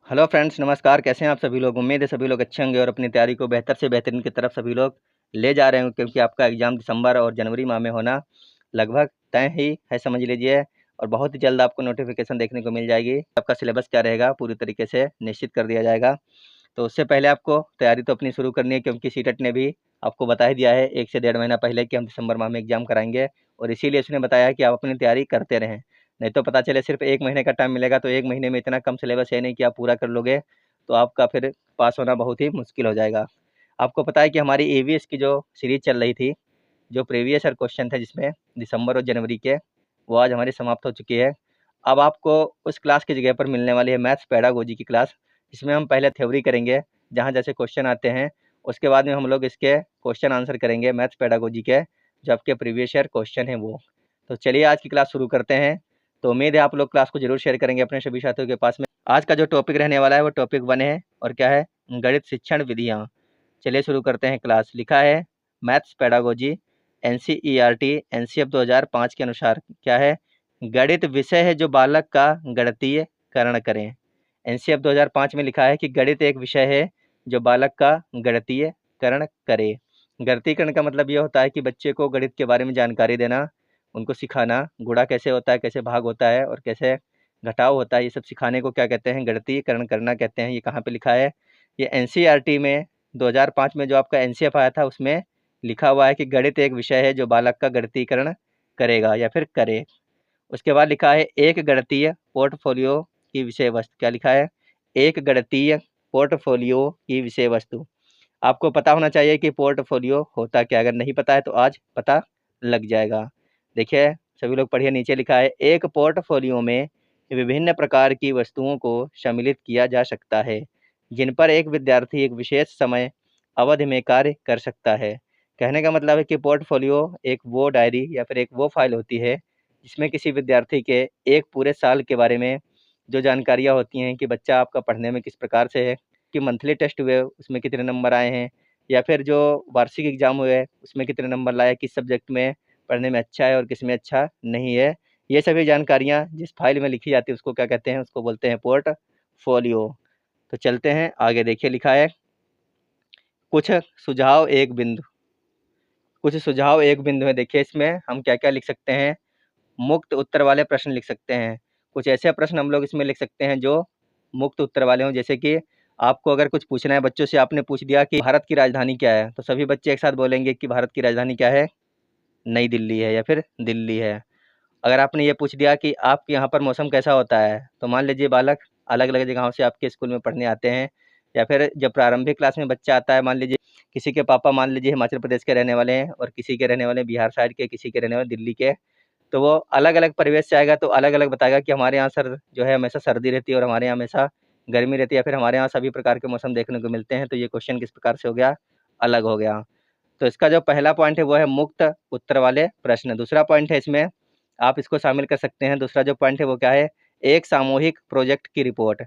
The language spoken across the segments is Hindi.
हेलो फ्रेंड्स, नमस्कार। कैसे हैं आप सभी लोग? उम्मीद है सभी लोग अच्छे होंगे और अपनी तैयारी को बेहतर से बेहतरीन की तरफ सभी लोग ले जा रहे होंगे, क्योंकि आपका एग्ज़ाम दिसंबर और जनवरी माह में होना लगभग तय ही है, समझ लीजिए। और बहुत ही जल्द आपको नोटिफिकेशन देखने को मिल जाएगी। आपका सिलेबस क्या रहेगा पूरी तरीके से निश्चित कर दिया जाएगा। तो उससे पहले आपको तैयारी तो अपनी शुरू करनी है, क्योंकि सीटेट ने भी आपको बता ही दिया है 1 से डेढ़ महीना पहले कि हम दिसंबर माह में एग्ज़ाम कराएँगे। और इसीलिए उसने बताया है कि आप अपनी तैयारी करते रहें। नहीं तो पता चले सिर्फ 1 महीने का टाइम मिलेगा, तो 1 महीने में इतना कम सिलेबस है नहीं कि आप पूरा कर लोगे, तो आपका फिर पास होना बहुत ही मुश्किल हो जाएगा। आपको पता है कि हमारी ईवीएस की जो सीरीज़ चल रही थी, जो प्रीवियस ईयर क्वेश्चन थे जिसमें दिसंबर और जनवरी के, वो आज हमारी समाप्त हो चुकी है। अब आपको उस क्लास की जगह पर मिलने वाली है मैथ्स पेडागोजी की क्लास, जिसमें हम पहले थ्योरी करेंगे, जहाँ जैसे क्वेश्चन आते हैं। उसके बाद में हम लोग इसके क्वेश्चन आंसर करेंगे मैथ्स पेडागोजी के, जो आपके प्रीवियस ईयर क्वेश्चन हैं वो। तो चलिए आज की क्लास शुरू करते हैं। तो उम्मीद है आप लोग क्लास को जरूर शेयर करेंगे अपने सभी साथियों के पास में। आज का जो टॉपिक रहने वाला है वो टॉपिक 1 है, और क्या है? गणित शिक्षण विधियाँ। चलिए शुरू करते हैं क्लास। लिखा है मैथ्स पेडागोजी एनसीईआरटी एनसीएफ 2005 के अनुसार क्या है? गणित विषय है जो बालक का गणितीयकरण करें। एनसीएफ 2005 में लिखा है कि गणित एक विषय है जो बालक का गणितीयकरण करे। गणितीकरण का मतलब ये होता है कि बच्चे को गणित के बारे में जानकारी देना, उनको सिखाना, गुणा कैसे होता है, कैसे भाग होता है और कैसे घटाव होता है, ये सब सिखाने को क्या कहते हैं? गणितीकरण करना कहते हैं। ये कहाँ पे लिखा है? ये एनसीईआरटी में 2005 में जो आपका एनसीएफ आया था उसमें लिखा हुआ है कि गणित एक विषय है जो बालक का गणितीकरण करेगा या फिर करे। उसके बाद लिखा है एक गणितीय पोर्टफोलियो की विषय वस्तु। क्या लिखा है? एक गणितीय पोर्टफोलियो की विषय वस्तु। आपको पता होना चाहिए कि पोर्टफोलियो होता क्या है। अगर नहीं पता है तो आज पता लग जाएगा। देखिए सभी लोग पढ़िए, नीचे लिखा है एक पोर्टफोलियो में विभिन्न प्रकार की वस्तुओं को सम्मिलित किया जा सकता है, जिन पर एक विद्यार्थी एक विशेष समय अवधि में कार्य कर सकता है। कहने का मतलब है कि पोर्टफोलियो एक वो डायरी या फिर एक वो फाइल होती है जिसमें किसी विद्यार्थी के एक पूरे साल के बारे में जो जानकारियाँ होती हैं कि बच्चा आपका पढ़ने में किस प्रकार से है, कि मंथली टेस्ट हुए उसमें कितने नंबर आए हैं, या फिर जो वार्षिक एग्जाम हुए उसमें कितने नंबर लाए, किस सब्जेक्ट में पढ़ने में अच्छा है और किस में अच्छा नहीं है। ये सभी जानकारियाँ जिस फाइल में लिखी जाती है उसको क्या कहते हैं? उसको बोलते हैं पोर्टफोलियो। तो चलते हैं आगे। देखिए लिखा है कुछ सुझाव एक बिंदु। कुछ सुझाव एक बिंदु है। देखिए इसमें हम क्या क्या लिख सकते हैं? मुक्त उत्तर वाले प्रश्न लिख सकते हैं। कुछ ऐसे प्रश्न हम लोग इसमें लिख सकते हैं जो मुक्त उत्तर वाले हों। जैसे कि आपको अगर कुछ पूछना है बच्चों से, आपने पूछ दिया कि भारत की राजधानी क्या है, तो सभी बच्चे एक साथ बोलेंगे कि भारत की राजधानी क्या है? नई दिल्ली है या फिर दिल्ली है। अगर आपने ये पूछ दिया कि आपके यहाँ पर मौसम कैसा होता है, तो मान लीजिए बालक अलग अलग जगहों से आपके स्कूल में पढ़ने आते हैं, या फिर जब प्रारंभिक क्लास में बच्चा आता है, मान लीजिए किसी के पापा मान लीजिए हिमाचल प्रदेश के रहने वाले हैं और किसी के रहने वाले बिहार साइड के, किसी के रहने वाले दिल्ली के, तो वो अलग अलग परिवेश से आएगा तो अलग अलग बताएगा कि हमारे यहाँ सर जो है हमेशा सर्दी रहती है और हमारे यहाँ हमेशा गर्मी रहती है, या फिर हमारे यहाँ सभी प्रकार के मौसम देखने को मिलते हैं। तो ये क्वेश्चन किस प्रकार से हो गया? अलग हो गया। तो इसका जो पहला पॉइंट है वो है मुक्त उत्तर वाले प्रश्न। दूसरा पॉइंट है इसमें आप इसको शामिल कर सकते हैं। दूसरा जो पॉइंट है वो क्या है? एक सामूहिक प्रोजेक्ट की रिपोर्ट।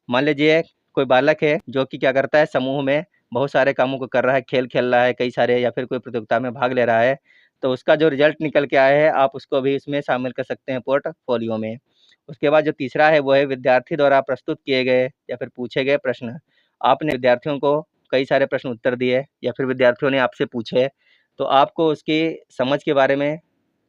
मान लीजिए कोई बालक है जो कि क्या करता है, समूह में बहुत सारे कामों को कर रहा है, खेल खेल रहा है कई सारे, या फिर कोई प्रतियोगिता में भाग ले रहा है, तो उसका जो रिजल्ट निकल के आया है आप उसको भी इसमें शामिल कर सकते हैं पोर्टफोलियो में। उसके बाद जो तीसरा है वो है विद्यार्थी द्वारा प्रस्तुत किए गए या फिर पूछे गए प्रश्न। आपने विद्यार्थियों को कई सारे प्रश्न उत्तर दिए या फिर विद्यार्थियों ने आपसे पूछे, तो आपको उसकी समझ के बारे में,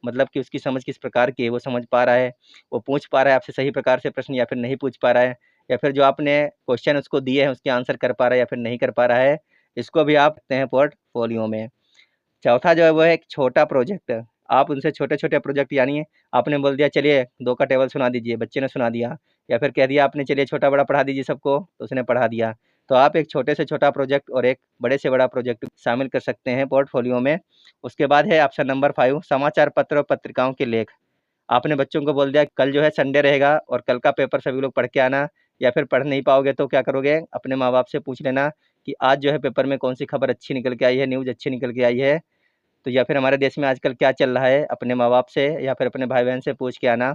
मतलब कि उसकी समझ किस प्रकार की है, वो समझ पा रहा है, वो पूछ पा रहा है आपसे सही प्रकार से प्रश्न, या फिर नहीं पूछ पा रहा है, या फिर जो आपने क्वेश्चन उसको दिए हैं उसके आंसर कर पा रहा है या फिर नहीं कर पा रहा है, इसको भी आप देखते हैं पोर्टफोलियो में। चौथा जो है वो है एक छोटा प्रोजेक्ट। आप उनसे छोटे-छोटे प्रोजेक्ट, यानी आपने बोल दिया चलिए 2 का टेबल सुना दीजिए, बच्चे ने सुना दिया, या फिर कह दिया आपने चलिए छोटा-बड़ा पढ़ा दीजिए सबको, तो उसने पढ़ा दिया। तो आप एक छोटे से छोटा प्रोजेक्ट और एक बड़े से बड़ा प्रोजेक्ट शामिल कर सकते हैं पोर्टफोलियो में। उसके बाद है ऑप्शन नंबर 5 समाचार पत्र और पत्रिकाओं के लेख। आपने बच्चों को बोल दिया कल जो है संडे रहेगा और कल का पेपर सभी लोग पढ़ के आना, या फिर पढ़ नहीं पाओगे तो क्या करोगे, अपने माँ-बाप से पूछ लेना कि आज जो है पेपर में कौन-सी खबर अच्छी निकल के आई है, न्यूज़ अच्छी निकल के आई है। तो या फिर हमारे देश में आजकल क्या चल रहा है, अपने माँ-बाप से या फिर अपने भाई-बहन से पूछ के आना।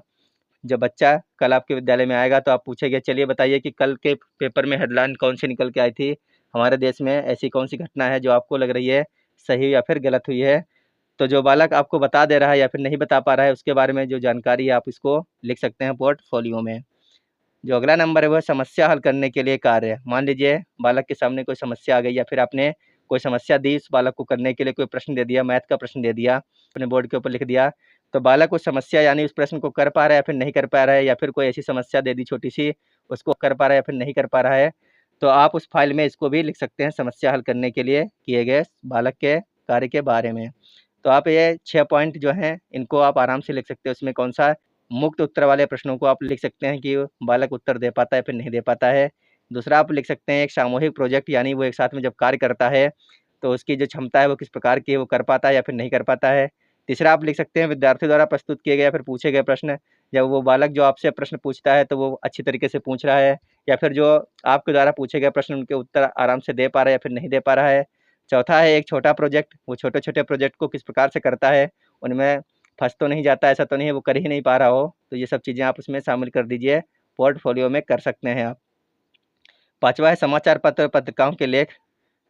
जब बच्चा कल आपके विद्यालय में आएगा तो आप पूछेंगे चलिए बताइए कि कल के पेपर में हेडलाइन कौन सी निकल के आई थी, हमारे देश में ऐसी कौन सी घटना है जो आपको लग रही है सही या फिर गलत हुई है। तो जो बालक आपको बता दे रहा है या फिर नहीं बता पा रहा है उसके बारे में जो जानकारी है आप इसको लिख सकते हैं पोर्टफोलियो में। जो अगला नंबर है वह समस्या हल करने के लिए कार्य है। मान लीजिए बालक के सामने कोई समस्या आ गई या फिर आपने कोई समस्या दी इस बालक को करने के लिए, कोई प्रश्न दे दिया, मैथ का प्रश्न दे दिया, अपने बोर्ड के ऊपर लिख दिया, तो बालक उस समस्या यानी उस प्रश्न को कर पा रहा है या फिर नहीं कर पा रहा है, या फिर कोई ऐसी समस्या दे दी छोटी सी, उसको कर पा रहा है या फिर नहीं कर पा रहा है, तो आप उस फाइल में इसको भी लिख सकते हैं समस्या हल करने के लिए किए गए बालक के कार्य के बारे में। तो आप ये 6 पॉइंट जो हैं इनको आप आराम से लिख सकते हो। उसमें कौन सा मुक्त उत्तर वाले प्रश्नों को आप लिख सकते हैं कि बालक उत्तर दे पाता है फिर नहीं दे पाता है। दूसरा आप लिख सकते हैं एक सामूहिक प्रोजेक्ट, यानी वो एक साथ में जब कार्य करता है तो उसकी जो क्षमता है वो किस प्रकार की है, वो कर पाता है या फिर नहीं कर पाता है। तीसरा आप लिख सकते हैं विद्यार्थी द्वारा प्रस्तुत किए गए या फिर पूछे गए प्रश्न, जब वो बालक जो आपसे प्रश्न पूछता है तो वो अच्छी तरीके से पूछ रहा है या फिर जो आपके द्वारा पूछे गए प्रश्न उनके उत्तर आराम से दे पा रहा है या फिर नहीं दे पा रहा है। चौथा है एक छोटा प्रोजेक्ट, वो छोटे-छोटे प्रोजेक्ट को किस प्रकार से करता है, उनमें फँस तो नहीं जाता, ऐसा तो नहीं है वो कर ही नहीं पा रहा हो, तो ये सब चीज़ें आप उसमें शामिल कर दीजिए, पोर्टफोलियो में कर सकते हैं आप। पाँचवा है समाचार पत्र पत्रिकाओं के लेख,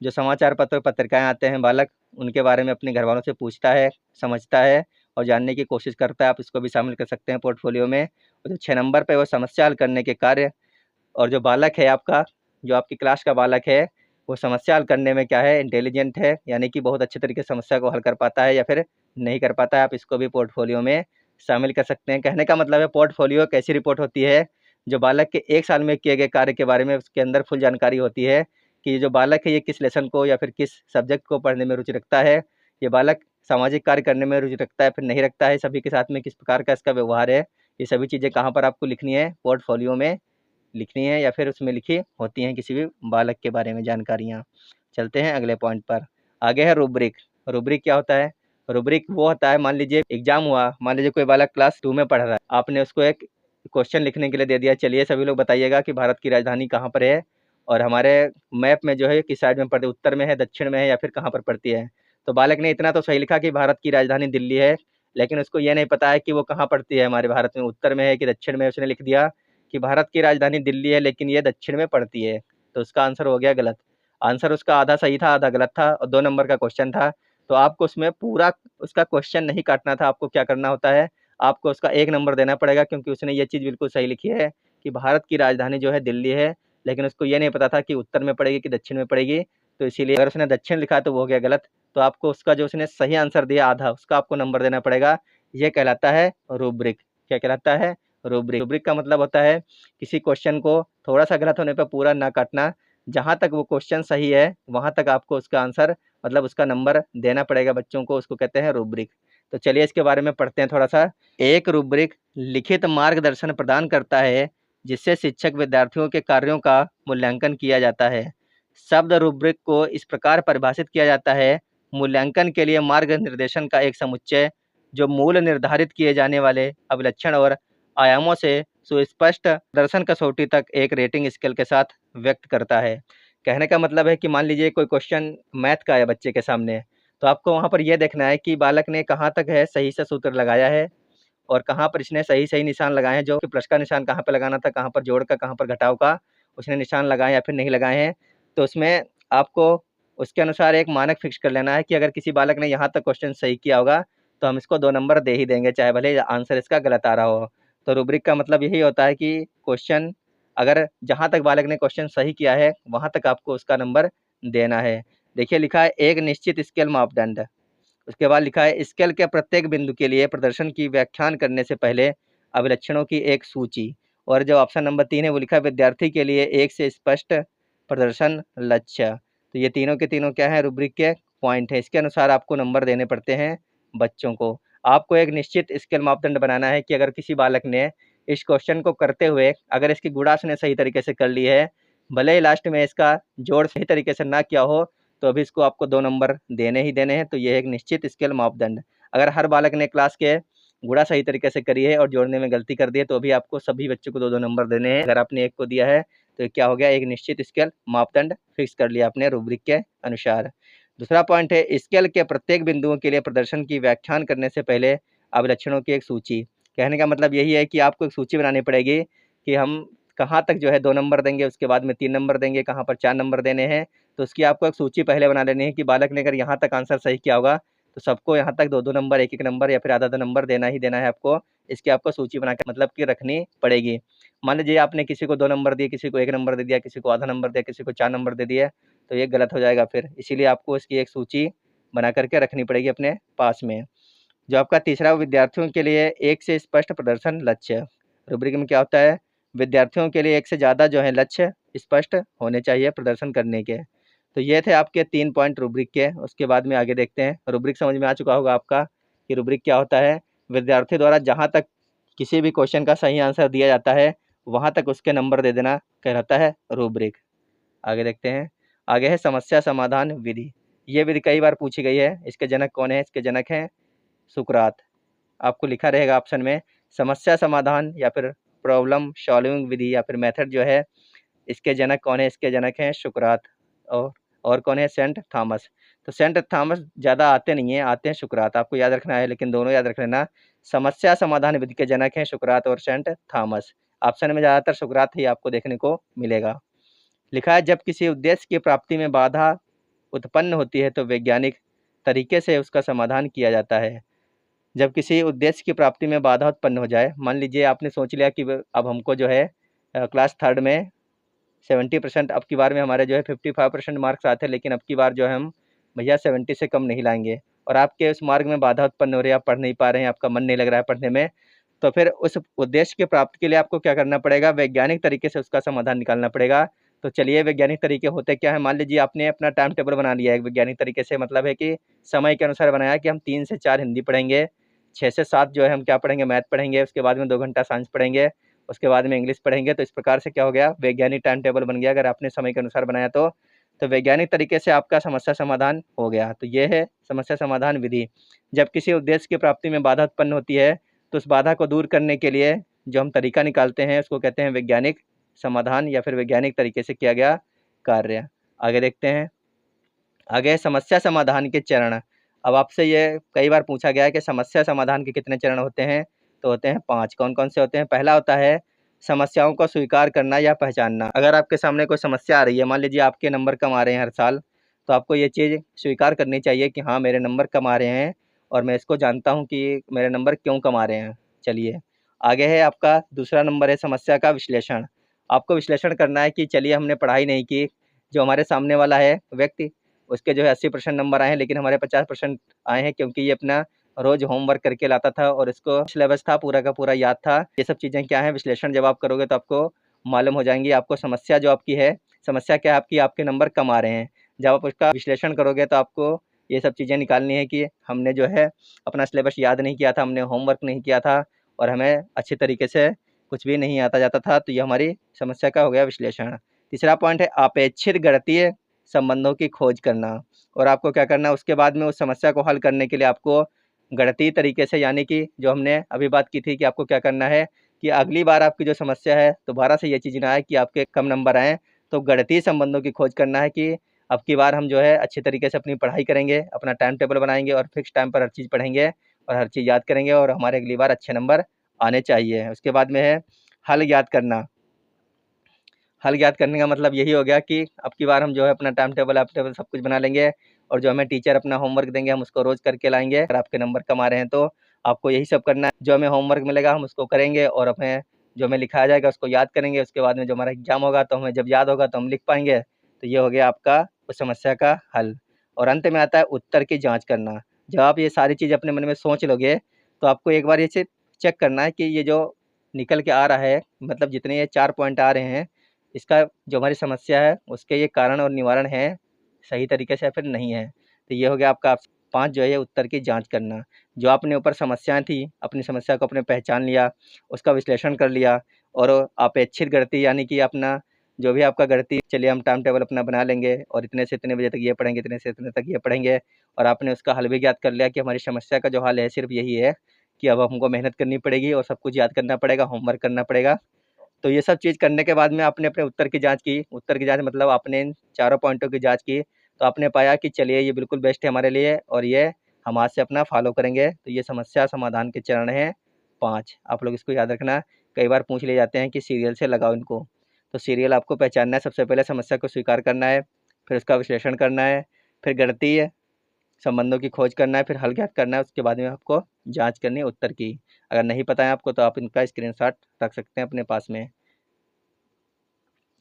जो समाचार पत्र पत्रिकाएँ आते हैं बालक उनके बारे में अपने घरवालों से पूछता है, समझता है और जानने की कोशिश करता है, आप इसको भी शामिल कर सकते हैं पोर्टफोलियो में। और जो 6 नंबर पे वो समस्या हल करने के कार्य, और जो बालक है आपका, जो आपकी क्लास का बालक है, वो समस्या हल करने में क्या है, इंटेलिजेंट है, यानी कि बहुत अच्छे तरीके से समस्या को हल कर पाता है या फिर नहीं कर पाता है, आप इसको भी पोर्टफोलियो में शामिल कर सकते हैं। कहने का मतलब है पोर्टफोलियो एक ऐसी रिपोर्ट होती है, जो बालक के 1 साल में किए गए कार्य के बारे में उसके अंदर फुल जानकारी होती है कि जो बालक है ये किस लेसन को या फिर किस सब्जेक्ट को पढ़ने में रुचि रखता है, ये बालक सामाजिक कार्य करने में रुचि रखता है फिर नहीं रखता है, सभी के साथ में किस प्रकार का इसका व्यवहार है, ये सभी चीज़ें कहाँ पर आपको लिखनी है, पोर्टफोलियो में लिखनी है या फिर उसमें लिखी होती हैं किसी भी बालक के बारे में जानकारियाँ। चलते हैं अगले पॉइंट पर। आगे है रूब्रिक। रूब्रिक क्या होता है? रूब्रिक वो होता है, मान लीजिए एग्ज़ाम हुआ, मान लीजिए कोई बालक क्लास 2 में पढ़ रहा है, आपने उसको एक क्वेश्चन लिखने के लिए दे दिया, चलिए सभी लोग बताइएगा कि भारत की राजधानी कहाँ पर है और हमारे मैप में जो है किस साइड में पड़ती है, उत्तर में है, दक्षिण में है या फिर कहाँ पर पड़ती है। तो बालक ने इतना तो सही लिखा कि भारत की राजधानी दिल्ली है, लेकिन उसको ये नहीं पता है कि वो कहाँ पड़ती है हमारे भारत में, उत्तर में है कि दक्षिण में है। उसने लिख दिया कि भारत की राजधानी दिल्ली है लेकिन ये दक्षिण में पड़ती है, तो उसका आंसर हो गया गलत। आंसर उसका आधा सही था, आधा गलत था और 2 नंबर का क्वेश्चन था। तो आपको उसमें पूरा उसका क्वेश्चन नहीं काटना था, आपको क्या करना होता है, आपको उसका 1 नंबर देना पड़ेगा क्योंकि उसने ये चीज़ बिल्कुल सही लिखी है कि भारत की राजधानी जो है दिल्ली है, लेकिन उसको ये नहीं पता था कि उत्तर में पड़ेगी कि दक्षिण में पड़ेगी, तो इसीलिए अगर उसने दक्षिण लिखा तो वो हो गया गलत। तो आपको उसका जो उसने सही आंसर दिया आधा, उसका आपको नंबर देना पड़ेगा। ये कहलाता है रूब्रिक। क्या कहलाता है? रूब्रिक। रूब्रिक का मतलब होता है किसी क्वेश्चन को थोड़ा-सा गलत होने पे पूरा ना काटना, जहाँ तक वो क्वेश्चन सही है, वहाँ तक आपको उसका आंसर मतलब उसका नंबर देना पड़ेगा बच्चों को, उसको कहते हैं रूब्रिक। तो चलिए इसके बारे में पढ़ते हैं थोड़ा-सा। एक रूब्रिक लिखित मार्गदर्शन प्रदान करता है, जिससे शिक्षक विद्यार्थियों के कार्यों का मूल्यांकन किया जाता है। शब्द रूब्रिक को इस प्रकार परिभाषित किया जाता है, मूल्यांकन के लिए मार्गनिर्देशन का एक समुच्चय, जो मूल निर्धारित किए जाने वाले अभिलक्षण और आयामों से सुस्पष्ट दर्शन कसौटी तक एक रेटिंग स्केल के साथ व्यक्त करता है। कहने का मतलब है कि मान लीजिए कोई क्वेश्चन मैथ का है बच्चे के सामने, तो आपको वहाँ पर ये देखना है कि बालक ने कहाँ तक है सही से सूत्र लगाया है और कहाँ पर इसने सही-सही निशान लगाए हैं, जो कि प्लस का निशान कहाँ पे लगाना था, कहाँ पर जोड़ का, कहाँ पर घटाव का उसने निशान लगाए या फिर नहीं लगाए हैं। तो उसमें आपको उसके अनुसार एक मानक फिक्स कर लेना है कि अगर किसी बालक ने यहाँ तक क्वेश्चन सही किया होगा, तो हम इसको 2 नंबर दे ही देंगे, चाहे भले आंसर इसका गलत आ रहा हो। तो रूब्रिक का मतलब यही होता है कि क्वेश्चन अगर जहाँ तक बालक ने क्वेश्चन सही किया है, वहाँ तक आपको उसका नंबर देना है। देखिए लिखा है एक निश्चित स्केल मापदंड। उसके बाद लिखा है स्केल के प्रत्येक बिंदु के लिए प्रदर्शन की व्याख्यान करने से पहले अभिलक्षणों की एक सूची, और जो ऑप्शन नंबर 3 है वो लिखा है विद्यार्थी के लिए एक से स्पष्ट प्रदर्शन लक्ष्य। तो ये तीनों के तीनों क्या है, रूब्रिक के पॉइंट है, इसके अनुसार आपको नंबर देने पड़ते हैं बच्चों को। आपको एक निश्चित स्केल मापदंड बनाना है कि अगर किसी बालक ने इस क्वेश्चन को करते हुए अगर इसकी गुणा उसने सही तरीके से कर ली है, भले ही लास्ट में इसका जोड़ सही तरीके से ना किया हो, तो अभी इसको आपको 2 नंबर देने ही देने हैं। तो ये एक निश्चित स्केल मापदंड। अगर हर बालक ने क्लास के गुणा सही तरीके से करी है और जोड़ने में गलती कर दी है, तो अभी आपको सभी बच्चों को 2-2 नंबर देने हैं। अगर आपने एक को दिया है, तो ये क्या हो गया, एक निश्चित स्केल मापदंड फिक्स कर लिया आपने रूब्रिक के अनुसार। दूसरा पॉइंट है स्केल के प्रत्येक बिंदुओं के लिए प्रदर्शन की व्याख्यान करने से पहले अभिलक्षणों की एक सूची। कहने का मतलब यही है कि आपको एक सूची बनानी पड़ेगी कि हम कहाँ तक जो है 2 नंबर देंगे, उसके बाद में 3 नंबर देंगे, कहाँ पर 4 नंबर देने हैं। तो उसकी आपको एक सूची पहले बना लेनी है कि बालक ने अगर यहाँ तक आंसर सही किया होगा, तो सबको यहाँ तक 2-2 नंबर, 1-1 नंबर या फिर आधा-आधा नंबर देना ही देना है आपको। इसकी आपको सूची बना के मतलब कि रखनी पड़ेगी। मान लीजिए आपने किसी को 2 नंबर दिए, किसी को 1 नंबर दे दिया, किसी को आधा नंबर दिया, किसी को 4 नंबर दे दिया, तो ये गलत हो जाएगा फिर। इसीलिए आपको इसकी एक सूची बना करके रखनी पड़ेगी अपने पास में। जो आपका तीसरा विद्यार्थियों के लिए एक से स्पष्ट प्रदर्शन लक्ष्य। रूब्रिक में क्या होता है, विद्यार्थियों के लिए एक से ज़्यादा जो है लक्ष्य स्पष्ट होने चाहिए प्रदर्शन करने के। तो ये थे आपके 3 पॉइंट रूब्रिक के। उसके बाद में आगे देखते हैं। रूब्रिक समझ में आ चुका होगा आपका कि रूब्रिक क्या होता है। विद्यार्थी द्वारा जहाँ तक किसी भी क्वेश्चन का सही आंसर दिया जाता है वहाँ तक उसके नंबर दे देना कहलाता है रूब्रिक। आगे देखते हैं। आगे है समस्या समाधान विधि। ये विधि कई बार पूछी गई है। इसके जनक कौन है, इसके जनक हैं सुकरात। आपको लिखा रहेगा ऑप्शन में समस्या समाधान या फिर प्रॉब्लम सॉल्विंग विधि या फिर मेथड जो है, इसके जनक कौन है, इसके जनक हैं सुकरात। और कौन है, सेंट थॉमस। तो सेंट थॉमस ज़्यादा आते नहीं हैं, आते हैं सुकरात। आपको याद रखना है, लेकिन दोनों याद रख लेना। समस्या समाधान विधि के जनक हैं सुकरात और सेंट थॉमस। ऑप्शन में ज़्यादातर सुकरात ही आपको देखने को मिलेगा। लिखा है जब किसी उद्देश्य की प्राप्ति में बाधा उत्पन्न होती है तो वैज्ञानिक तरीके से उसका समाधान किया जाता है। जब किसी उद्देश्य की प्राप्ति में बाधा उत्पन्न हो जाए, मान लीजिए आपने सोच लिया कि अब हमको जो है क्लास थर्ड में 70%, अब की बार में हमारे जो है 55% मार्क्स आते हैं, लेकिन अब की बार जो है हम भैया 70 से कम नहीं लाएंगे, और आपके उस मार्ग में बाधा उत्पन्न हो रही है, आप पढ़ नहीं पा रहे हैं, आपका मन नहीं लग रहा है पढ़ने में, तो फिर उस उद्देश्य की प्राप्ति के लिए आपको क्या करना पड़ेगा, वैज्ञानिक तरीके से उसका समाधान निकालना पड़ेगा। तो चलिए वैज्ञानिक तरीके होते क्या है। मान लीजिए आपने अपना टाइम टेबल बना लिया है वैज्ञानिक तरीके से, मतलब है कि समय के अनुसार बनाया कि हम 3 से 4 हिंदी पढ़ेंगे, 6 से 7 जो है हम क्या पढ़ेंगे, मैथ पढ़ेंगे, उसके बाद में 2 घंटा साइंस पढ़ेंगे, उसके बाद में इंग्लिश पढ़ेंगे। तो इस प्रकार से क्या हो गया, वैज्ञानिक टाइम टेबल बन गया अगर आपने समय के अनुसार बनाया तो वैज्ञानिक तरीके से आपका समस्या समाधान हो गया। तो ये है समस्या समाधान विधि। जब किसी उद्देश्य की प्राप्ति में बाधा उत्पन्न होती है तो उस बाधा को दूर करने के लिए जो हम तरीका निकालते हैं उसको कहते हैं वैज्ञानिक समाधान या फिर वैज्ञानिक तरीके से किया गया कार्य। आगे देखते हैं। आगे समस्या समाधान के चरण। अब आपसे ये कई बार पूछा गया है कि समस्या समाधान के कितने चरण होते हैं, तो होते हैं 5। कौन कौन से होते हैं। पहला होता है समस्याओं को स्वीकार करना या पहचानना। अगर आपके सामने कोई समस्या आ रही है, मान लीजिए आपके नंबर कम आ रहे हैं हर साल, तो आपको ये चीज़ स्वीकार करनी चाहिए कि हाँ मेरे नंबर कम आ रहे हैं और मैं इसको जानता हूँ कि मेरे नंबर क्यों कम आ रहे हैं। चलिए आगे है आपका दूसरा नंबर है समस्या का विश्लेषण। आपको विश्लेषण करना है कि चलिए हमने पढ़ाई नहीं की, जो हमारे सामने वाला है व्यक्ति, उसके जो है 80% नंबर आए हैं, लेकिन हमारे 50% आए हैं क्योंकि ये अपना रोज होमवर्क करके लाता था और इसको सिलेबस था पूरा का पूरा याद था। ये सब चीज़ें क्या है, विश्लेषण जब आप करोगे तो आपको मालूम हो जाएंगी। आपको समस्या जो आपकी है, समस्या क्या है आपकी, आपके नंबर कम आ रहे हैं। जब आप उसका विश्लेषण करोगे तो आपको ये सब चीज़ें निकालनी है कि हमने जो है अपना सिलेबस याद नहीं किया था, हमने होमवर्क नहीं किया था और हमें अच्छे तरीके से कुछ भी नहीं आता जाता था। तो ये हमारी समस्या का हो गया विश्लेषण। तीसरा पॉइंट है अपेक्षित गणितीय संबंधों की खोज करना। और आपको क्या करना है, उसके बाद में उस समस्या को हल करने के लिए आपको गणितीय तरीके से, यानी कि जो हमने अभी बात की थी कि आपको क्या करना है कि अगली बार आपकी जो समस्या है दोबारा से ये चीज़ ना आए कि आपके कम नंबर आएँ, तो गणितीय संबंधों की खोज करना है कि अब की बार हम जो है अच्छे तरीके से अपनी पढ़ाई करेंगे, अपना टाइम टेबल बनाएंगे और फिक्स टाइम पर हर चीज़ पढ़ेंगे और हर चीज़ याद करेंगे और हमारे अगली बार अच्छे नंबर आने चाहिए। उसके बाद में है हल याद करना। हल ज्ञात करने का मतलब यही हो गया कि अब की बार हम जो है अपना टाइम टेबल सब कुछ बना लेंगे और जो हमें टीचर अपना होमवर्क देंगे हम उसको रोज़ करके लाएंगे। अगर आपके नंबर कम आ रहे हैं तो आपको यही सब करना है। जो हमें होमवर्क मिलेगा हम उसको करेंगे और हमें जो हमें लिखाया जाएगा उसको याद करेंगे। उसके बाद में जो हमारा एग्जाम होगा तो हमें जब याद होगा तो हम लिख पाएंगे। तो ये हो गया आपका उस समस्या का हल। और अंत में आता है उत्तर की जाँच करना। जब आप ये सारी चीज़ अपने मन में सोच लोगे तो आपको एक बार ये चेक करना है कि ये जो निकल के आ रहा है, मतलब जितने ये 4 पॉइंट आ रहे हैं, इसका जो हमारी समस्या है उसके ये कारण और निवारण है सही तरीके से या फिर नहीं है। तो ये हो गया आपका 5 जो है ये उत्तर की जांच करना। जो अपने ऊपर समस्याएं थी, अपनी समस्या को आपने पहचान लिया, उसका विश्लेषण कर लिया और अपेक्षित गणितीय यानी कि अपना जो भी आपका गणितीय, चलिए हम टाइम टेबल अपना बना लेंगे और इतने से इतने बजे तक ये पढ़ेंगे, इतने से इतने तक ये पढ़ेंगे, और आपने उसका हल भी ज्ञात कर लिया कि हमारी समस्या का जो हल है सिर्फ यही है कि अब हमको मेहनत करनी पड़ेगी और सब कुछ याद करना पड़ेगा, होमवर्क करना पड़ेगा। तो ये सब चीज़ करने के बाद में आपने अपने उत्तर की जाँच की। उत्तर की जाँच मतलब आपने इन चारों पॉइंटों की जाँच की, तो आपने पाया कि चलिए ये बिल्कुल बेस्ट है हमारे लिए और ये हम आज से अपना फ़ॉलो करेंगे। तो ये समस्या समाधान के चरण हैं 5। आप लोग इसको याद रखना। कई बार पूछ लिए जाते हैं कि सीरियल से लगाओ इनको। तो सीरियल आपको पहचानना है। सबसे पहले समस्या को स्वीकार करना है, फिर उसका विश्लेषण करना है, फिर गणितीय संबंधों की खोज करना है, फिर हल ज्ञात करना है, उसके बाद में आपको जाँच करनी है उत्तर की। अगर नहीं पता है आपको तो आप इनका स्क्रीनशॉट रख सकते हैं अपने पास में।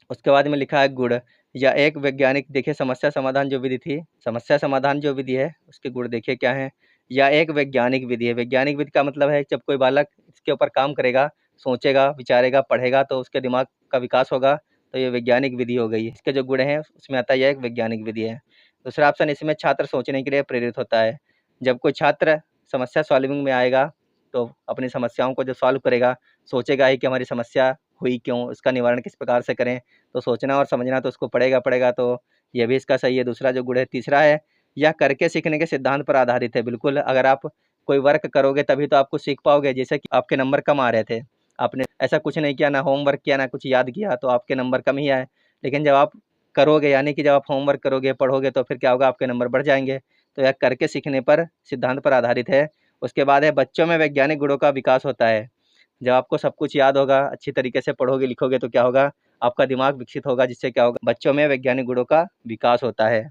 उसके बाद में लिखा है गुण, या एक वैज्ञानिक, देखिए समस्या समाधान जो विधि थी, समस्या समाधान जो विधि है उसके गुण देखिए क्या है। या एक वैज्ञानिक विधि है। वैज्ञानिक विधि का मतलब है जब कोई बालक इसके ऊपर काम करेगा, सोचेगा, विचारेगा, पढ़ेगा तो उसके दिमाग का विकास होगा, तो ये वैज्ञानिक विधि हो गई। इसके जो गुण हैं उसमें आता है यह एक वैज्ञानिक विधि है। दूसरा ऑप्शन, इसमें छात्र सोचने के लिए प्रेरित होता है। जब कोई छात्र समस्या सॉल्विंग में आएगा तो अपनी समस्याओं को जो सॉल्व करेगा, सोचेगा ही कि हमारी समस्या हुई क्यों, उसका निवारण किस प्रकार से करें, तो सोचना और समझना तो उसको पड़ेगा, तो ये भी इसका सही है। दूसरा जो गुण है, तीसरा है, यह करके सीखने के सिद्धांत पर आधारित है। बिल्कुल, अगर आप कोई वर्क करोगे तभी तो आपको सीख पाओगे। जैसे कि आपके नंबर कम आ रहे थे, आपने ऐसा कुछ नहीं किया, ना होमवर्क किया, ना कुछ याद किया, तो आपके नंबर कम ही आए। लेकिन जब आप करोगे, यानी कि जब आप होमवर्क करोगे, पढ़ोगे, तो फिर क्या होगा, आपके नंबर बढ़ जाएंगे। तो यह करके सीखने पर, सिद्धांत पर आधारित है। उसके बाद है, बच्चों में वैज्ञानिक गुणों का विकास होता है। जब आपको सब कुछ याद होगा, अच्छी तरीके से पढ़ोगे लिखोगे, तो क्या होगा, आपका दिमाग विकसित होगा, जिससे क्या होगा, बच्चों में वैज्ञानिक गुणों का विकास होता है।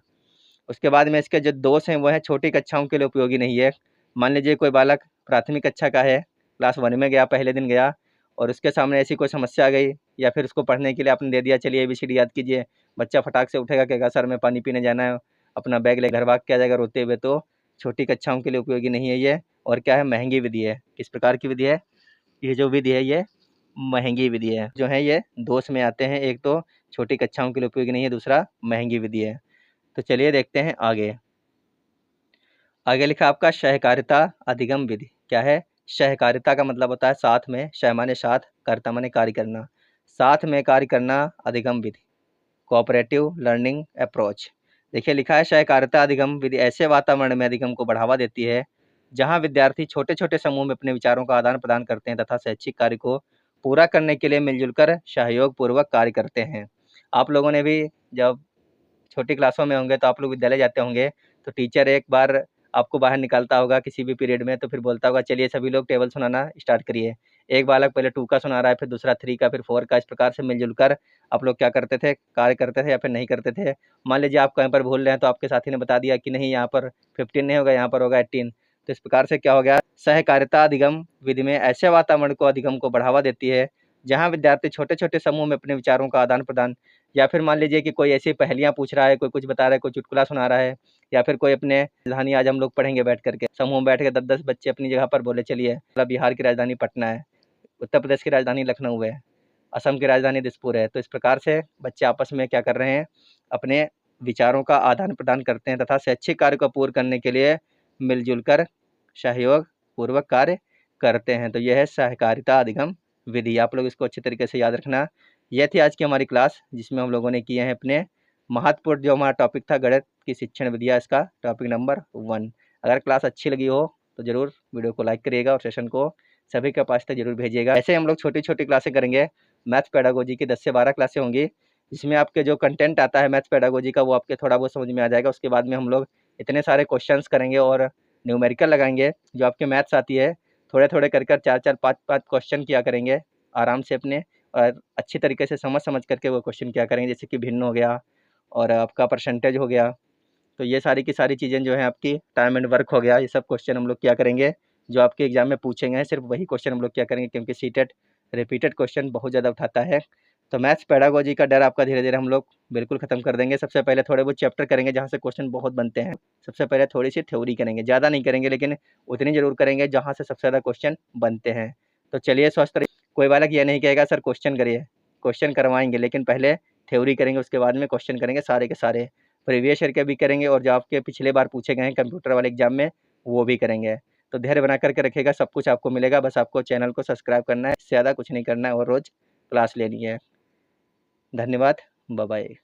उसके बाद में इसके जो दोष हैं वो है, छोटी कक्षाओं के लिए उपयोगी नहीं है। मान लीजिए कोई बालक प्राथमिक कक्षा का है, क्लास 1 में गया, पहले दिन गया, और उसके सामने ऐसी कोई समस्या आ गई, या फिर उसको पढ़ने के लिए आपने दे दिया, चलिए ABCD याद कीजिए। बच्चा फटाक से उठेगा, कहेगा सर मैं पानी पीने जाना है, अपना बैग ले घर भाग के आ जाएगा रोते हुए। तो छोटी कक्षाओं के लिए उपयोगी नहीं है ये। और क्या है, महंगी विधि है। किस प्रकार की विधि है, ये जो विधि है ये महंगी विधि है। जो है ये दोष में आते हैं, एक तो छोटी कक्षाओं के लिए उपयोगी नहीं है, दूसरा महंगी विधि है। तो चलिए देखते हैं आगे। आगे लिखा आपका सहकारिता अधिगम विधि। क्या है, सहकारिता का मतलब होता है साथ में, सह माने साथ, कर्ता माने कार्य करना, साथ में कार्य करना, अधिगम विधि, कोऑपरेटिव लर्निंग अप्रोच। देखिए लिखा है, सहकारिता अधिगम विधि ऐसे वातावरण में अधिगम को बढ़ावा देती है जहां विद्यार्थी छोटे छोटे समूह में अपने विचारों का आदान प्रदान करते हैं तथा शैक्षिक कार्य को पूरा करने के लिए मिलजुल कर सहयोग पूर्वक कार्य करते हैं। आप लोगों ने भी जब छोटी क्लासों में होंगे तो आप लोग विद्यालय जाते होंगे, तो टीचर एक बार आपको बाहर निकालता होगा किसी भी पीरियड में, तो फिर बोलता होगा चलिए सभी लोग टेबल सुनाना स्टार्ट करिए। एक बालक पहले 2 का सुना रहा है, फिर दूसरा 3 का, फिर 4 का। इस प्रकार से मिलजुल कर आप लोग क्या करते थे, कार्य करते थे या फिर नहीं करते थे। मान लीजिए आप कहीं पर भूल रहे हैं तो आपके साथी ने बता दिया कि नहीं, यहाँ पर 15 नहीं होगा, यहाँ पर होगा 18। तो इस प्रकार से क्या हो गया, सहकारिता अधिगम विधि में ऐसे वातावरण को, अधिगम को बढ़ावा देती है जहाँ विद्यार्थी छोटे छोटे समूह में अपने विचारों का आदान प्रदान, या फिर मान लीजिए कि कोई ऐसी पहेलियाँ पूछ रहा है, कोई कुछ बता रहा है, कोई चुटकुला सुना रहा है, या फिर कोई अपने राजधानी आज हम लोग पढ़ेंगे बैठ करके, समूह में बैठ के 10-10 बच्चे अपनी जगह पर बोले चलिए, मतलब बिहार की राजधानी पटना है, उत्तर प्रदेश की राजधानी लखनऊ है, असम की राजधानी दिसपुर है। तो इस प्रकार से बच्चे आपस में क्या कर रहे हैं, अपने विचारों का आदान प्रदान करते हैं तथा शैक्षिक कार्य को पूर्ण करने के लिए मिलजुल कर सहयोग पूर्वक कार्य करते हैं। तो यह है सहकारिता अधिगम विधि। आप लोग इसको अच्छी तरीके से याद रखना। यह थी आज की हमारी क्लास, जिसमें हम लोगों ने किए हैं अपने महत्वपूर्ण, जो हमारा टॉपिक था गणित की शिक्षण विधियाँ, इसका टॉपिक नंबर 1। अगर क्लास अच्छी लगी हो तो ज़रूर वीडियो को लाइक करिएगा और सेशन को सभी के पास तक जरूर भेजिएगा। ऐसे हम लोग छोटी छोटी क्लासें करेंगे। मैथ पेडागोजी की 10 से 12 क्लासें होंगी, जिसमें आपके जो कंटेंट आता है मैथ पेडागोजी का वो आपके थोड़ा बहुत समझ में आ जाएगा। उसके बाद में हम लोग इतने सारे क्वेश्चंस करेंगे और न्यूमेरिकल लगाएंगे, जो आपके मैथ्स आती है थोड़े थोड़े कर 4-4 5-5 क्वेश्चन किया करेंगे आराम से अपने, और अच्छी तरीके से समझ समझ करके वो क्वेश्चन किया करेंगे, जैसे कि भिन्न हो गया और आपका परसेंटेज हो गया। तो ये सारी की सारी चीज़ें जो हैं आपकी, टाइम एंड वर्क हो गया, ये सब क्वेश्चन हम लोग क्या करेंगे जो आपके एग्जाम में पूछे गए हैं, सिर्फ वही क्वेश्चन हम लोग क्या करेंगे, क्योंकि सीटेट रिपीटेड क्वेश्चन बहुत ज़्यादा उठाता है। तो मैथ्स पेडागोजी का डर आपका धीरे धीरे हम लोग बिल्कुल खत्म कर देंगे। सबसे पहले थोड़े बहुत चैप्टर करेंगे जहाँ से क्वेश्चन बहुत बनते हैं। सबसे पहले थोड़ी सी थ्योरी करेंगे, ज़्यादा नहीं करेंगे, लेकिन उतनी जरूर करेंगे जहाँ से सबसे ज़्यादा क्वेश्चन बनते हैं। तो चलिए स्वस्थ रहिए। कोई बालक ये नहीं कहेगा सर क्वेश्चन करिए, क्वेश्चन करवाएंगे, लेकिन पहले थ्योरी करेंगे, उसके बाद में क्वेश्चन करेंगे सारे के सारे। प्रीवियस ईयर के भी करेंगे और जो आपके पिछले बार पूछे गए हैं कंप्यूटर वाले एग्जाम में, वो भी करेंगे। तो धैर्य बना करके रखिएगा, सब कुछ आपको मिलेगा। बस आपको चैनल को सब्सक्राइब करना है, इससे ज़्यादा कुछ नहीं करना है, और रोज़ क्लास लेनी है। धन्यवाद, बाय बाय।